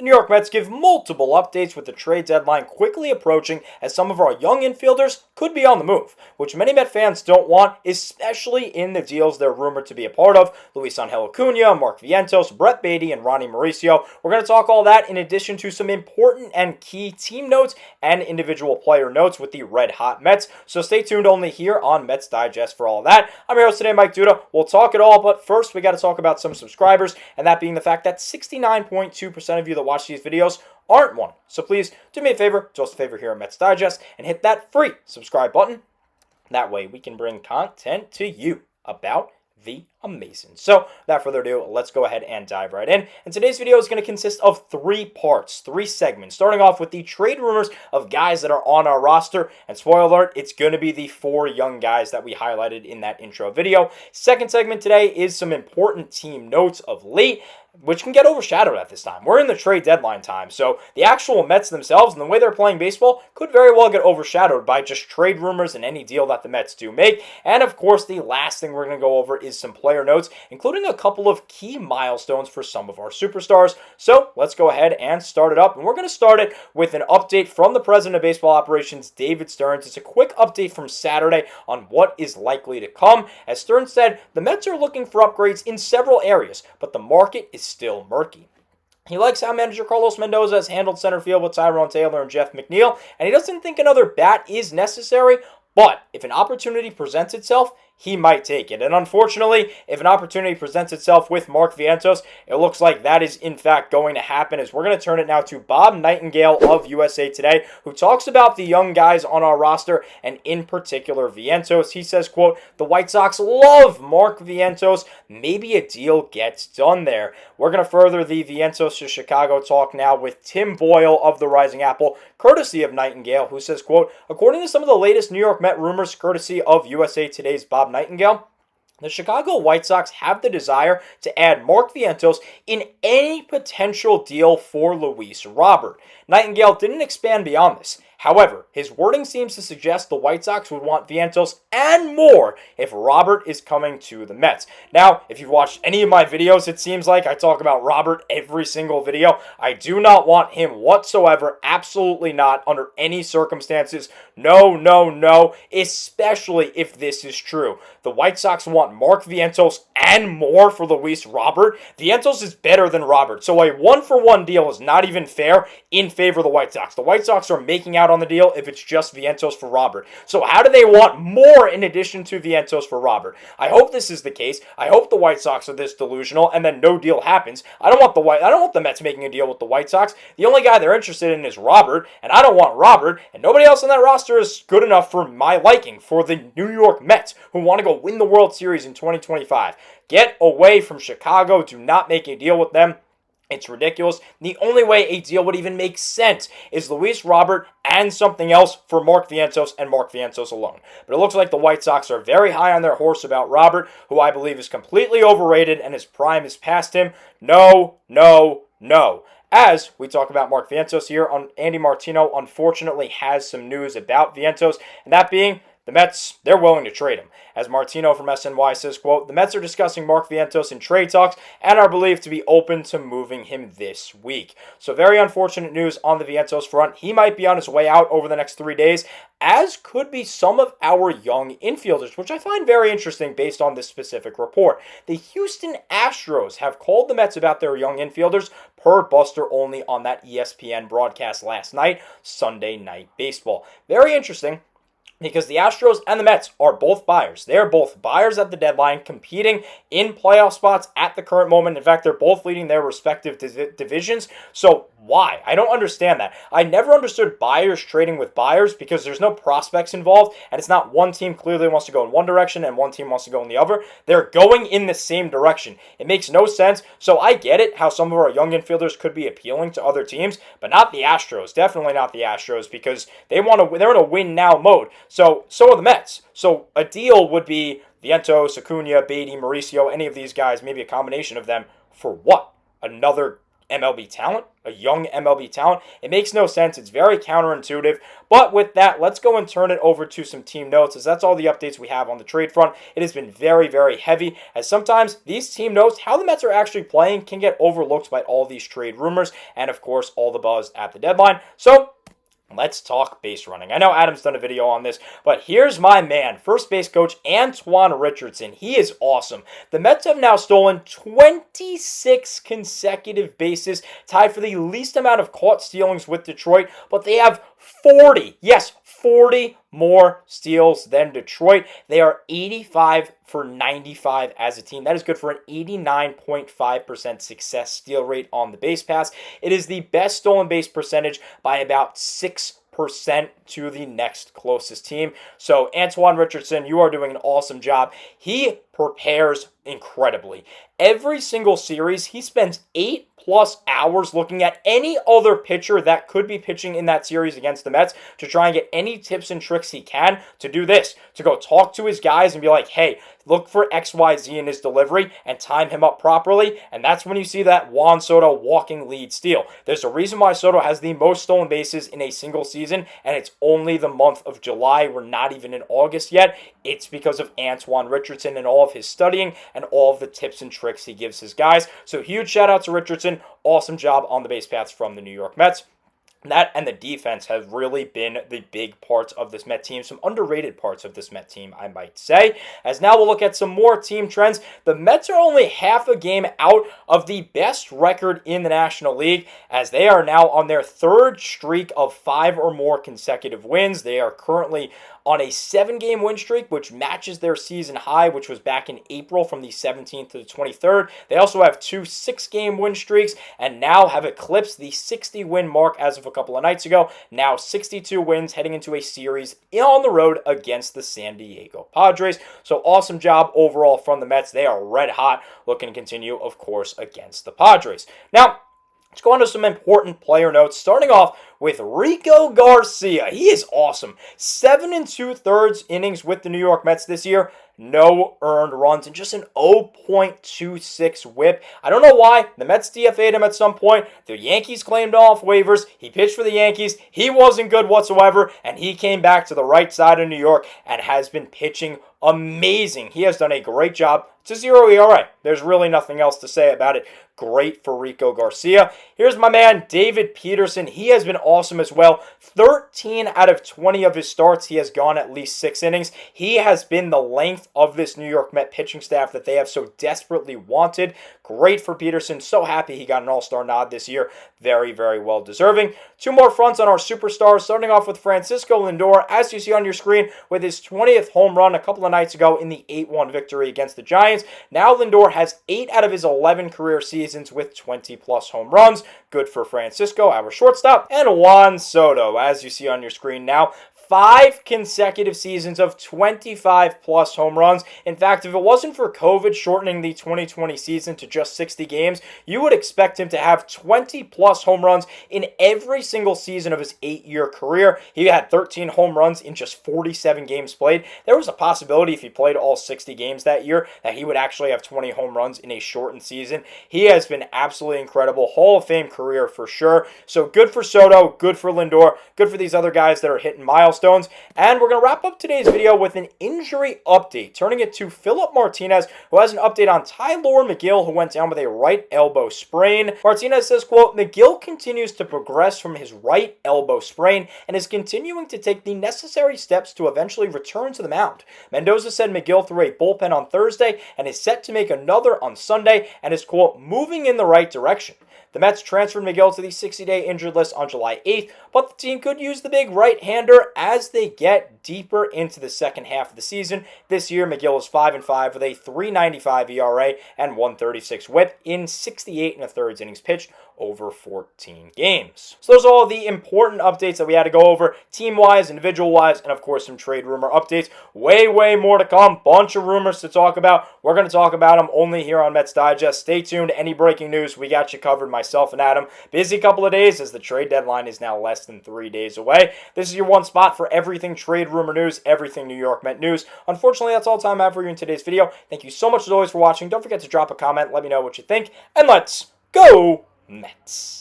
New York Mets give multiple updates with the trade deadline quickly approaching as some of our young infielders could be on the move, which many Met fans don't want, especially in the deals they're rumored to be a part of. Luis Angel Acuna, Mark Vientos, Brett Beatty, and Ronnie Mauricio. We're going to talk all that in addition to some important and key team notes and individual player notes with the Red Hot Mets. So stay tuned only here on Mets Digest for all of that. I'm your host today, Mike Duda. We'll talk it all, but first we got to talk about some subscribers, and that being the fact that 69.2% of you that watch these videos aren't one. So please do me a favor, do us a favor here at Mets Digest, and hit that free subscribe button. That way we can bring content to you about the amazing. So without further ado, let's go ahead and dive right in. And today's video is going to consist of three parts, three segments, starting off with the trade rumors of guys that are on our roster. And spoiler alert, it's going to be the four young guys that we highlighted in that intro video. Second segment today is some important team notes of late, which can get overshadowed at this time. We're in the trade deadline time, so the actual Mets themselves and the way they're playing baseball could very well get overshadowed by just trade rumors and any deal that the Mets do make. And of course, the last thing we're going to go over is some player notes, including a couple of key milestones for some of our superstars. So let's go ahead and start it up. And we're going to start it with an update from the president of baseball operations, David Stearns. It's a quick update from Saturday on what is likely to come. As Stearns said, the Mets are looking for upgrades in several areas, but the market is still murky. He likes how manager Carlos Mendoza has handled center field with Tyrone Taylor and Jeff McNeil, and he doesn't think another bat is necessary, but if an opportunity presents itself, he might take it. And unfortunately, if an opportunity presents itself with Mark Vientos, it looks like that is in fact going to happen, as we're going to turn it now to Bob Nightingale of USA Today, who talks about the young guys on our roster, and in particular Vientos. He says, quote, "The White Sox love Mark Vientos. Maybe a deal gets done there." We're going to further the Vientos to Chicago talk now with Tim Boyle of the Rising Apple, courtesy of Nightingale, who says, quote, "According to some of the latest New York Met rumors, courtesy of USA Today's Bob Nightingale, the Chicago White Sox have the desire to add Mark Vientos in any potential deal for Luis Robert." Nightingale didn't expand beyond this. However, his wording seems to suggest the White Sox would want Vientos and more if Robert is coming to the Mets. Now, if you've watched any of my videos, it seems like I talk about Robert every single video. I do not want him whatsoever. Absolutely not, under any circumstances. No, no, no, especially if this is true. The White Sox want Mark Vientos and more for Luis Robert. Vientos is better than Robert, so a one-for-one deal is not even fair in favor of the White Sox. The White Sox are making out on the deal if it's just Vientos for Robert. So how do they want more in addition to Vientos for Robert? I hope this is the case. I hope the White Sox are this delusional and then no deal happens. I don't want the Mets making a deal with the White Sox. The only guy they're interested in is Robert, and I don't want Robert, and nobody else on that roster is good enough for my liking for the New York Mets, who want to go win the World Series in 2025. Get away from Chicago. Do not make a deal with them. It's ridiculous. The only way a deal would even make sense is Luis Robert and something else for Mark Vientos and Mark Vientos alone. But it looks like the White Sox are very high on their horse about Robert, who I believe is completely overrated and his prime is past him. No, no, no. As we talk about Mark Vientos here, Andy Martino unfortunately has some news about Vientos, and that being the Mets, they're willing to trade him. As Martino from SNY says, quote, "The Mets are discussing Mark Vientos in trade talks and are believed to be open to moving him this week." So very unfortunate news on the Vientos front. He might be on his way out over the next 3 days, as could be some of our young infielders, which I find very interesting based on this specific report. The Houston Astros have called the Mets about their young infielders, per Buster Olney on that ESPN broadcast last night, Sunday Night Baseball. Very interesting, because the Astros and the Mets are both buyers. They are both buyers at the deadline, competing in playoff spots at the current moment. In fact, they're both leading their respective divisions. So why? I don't understand that. I never understood buyers trading with buyers because there's no prospects involved, and it's not one team clearly wants to go in one direction and one team wants to go in the other. They're going in the same direction. It makes no sense. So I get it how some of our young infielders could be appealing to other teams, but not the Astros. Definitely not the Astros, because they're in a win now mode. So are the Mets. So a deal would be Vientos, Acuna, Beatty, Mauricio, any of these guys, maybe a combination of them, for what? Another MLB talent, a young MLB talent. It makes no sense. It's very counterintuitive. But with that, let's go and turn it over to some team notes, as that's all the updates we have on the trade front. It has been very, very heavy, as sometimes these team notes, how the Mets are actually playing, can get overlooked by all these trade rumors and, of course, all the buzz at the deadline. So let's talk base running. I know Adam's done a video on this, but here's my man, first base coach Antoine Richardson. He is awesome. The Mets have now stolen 26 consecutive bases, tied for the least amount of caught stealings with Detroit, but they have 40, yes, 40 more steals than Detroit. They are 85 for 95 as a team. That is good for an 89.5% success steal rate on the base pass. It is the best stolen base percentage by about 6% to the next closest team. So Antoine Richardson, you are doing an awesome job. He prepares incredibly. Every single series, he spends 8+ hours looking at any other pitcher that could be pitching in that series against the Mets to try and get any tips and tricks he can to do this, to go talk to his guys and be like, hey, look for XYZ in his delivery and time him up properly. And that's when you see that Juan Soto walking lead steal. There's a reason why Soto has the most stolen bases in a single season, and it's only the month of July. We're not even in August yet. It's because of Antoine Richardson and all of his studying and all of the tips and tricks he gives his guys. So huge shout out to Richardson. Awesome job on the base paths from the New York Mets. That and the defense have really been the big parts of this Met team, some underrated parts of this Met team, I might say. As now we'll look at some more team trends. The Mets are only half a game out of the best record in the National League, as they are now on their third streak of 5 or more consecutive wins. They are currently on a 7-game win streak, which matches their season high, which was back in April from the 17th to the 23rd. They also have 2 6-game win streaks and now have eclipsed the 60-win mark as of a couple of nights ago. Now 62 wins heading into a series on the road against the San Diego Padres. So awesome job overall from the Mets. They are red hot, looking to continue, of course, against the Padres. Now, let's go on to some important player notes, starting off with Rico Garcia. He is awesome. 7 2/3 innings with the New York Mets this year. No earned runs and just an 0.26 whip. I don't know why. The Mets DFA'd him at some point. The Yankees claimed off waivers. He pitched for the Yankees. He wasn't good whatsoever, and he came back to the right side of New York and has been pitching amazing. He has done a great job. It's a 0 ERA. There's really nothing else to say about it. Great for Rico Garcia. Here's my man, David Peterson. He has been awesome as well. 13 out of 20 of his starts, he has gone at least 6 innings. He has been the length of this New York Met pitching staff that they have so desperately wanted. Great for Peterson. So happy he got an all-star nod this year. Very, very well deserving. 2 more fronts on our superstars, starting off with Francisco Lindor, as you see on your screen, with his 20th home run a couple of nights ago in the 8-1 victory against the Giants. Now Lindor has 8 out of his 11 career seasons with 20+ home runs. Good for Francisco, our shortstop. And Juan Soto, as you see on your screen now, 5 consecutive seasons of 25+ home runs. In fact, if it wasn't for COVID shortening the 2020 season to just 60 games, you would expect him to have 20+ home runs in every single season of his 8-year career. He had 13 home runs in just 47 games played. There was a possibility if he played all 60 games that year that he would actually have 20 home runs in a shortened season. He has been absolutely incredible. Hall of Fame career for sure. So good for Soto, good for Lindor, good for these other guys that are hitting milestones. And we're going to wrap up today's video with an injury update, turning it to Philip Martinez, who has an update on Tyur McIll, who went down with a right elbow sprain. Martinez says, quote, McGill continues to progress from his right elbow sprain and is continuing to take the necessary steps to eventually return to the mound. Mendoza said McGill threw a bullpen on Thursday and is set to make another on Sunday and is, quote, moving in the right direction. The Mets transferred McGill to the 60-day injured list on July 8th, but the team could use the big right-hander as they get deeper into the second half of the season. This year, McGill is 5-5 with a 3.95 ERA and 1.36 WHIP in 68 1/3 innings pitched over 14 games. So those are all the important updates that we had to go over, team-wise, individual-wise, and of course some trade rumor updates. Way more to come. Bunch of rumors to talk about. We're going to talk about them only here on Mets Digest. Stay tuned. Any breaking news, we got you covered, myself and Adam. Busy couple of days as the trade deadline is now less than 3 days away. This is your one spot for everything trade rumor news, everything New York Met news. Unfortunately, that's all the time I have for you in today's video. Thank you so much as always for watching. Don't forget to drop a comment. Let me know what you think. And let's go Mets.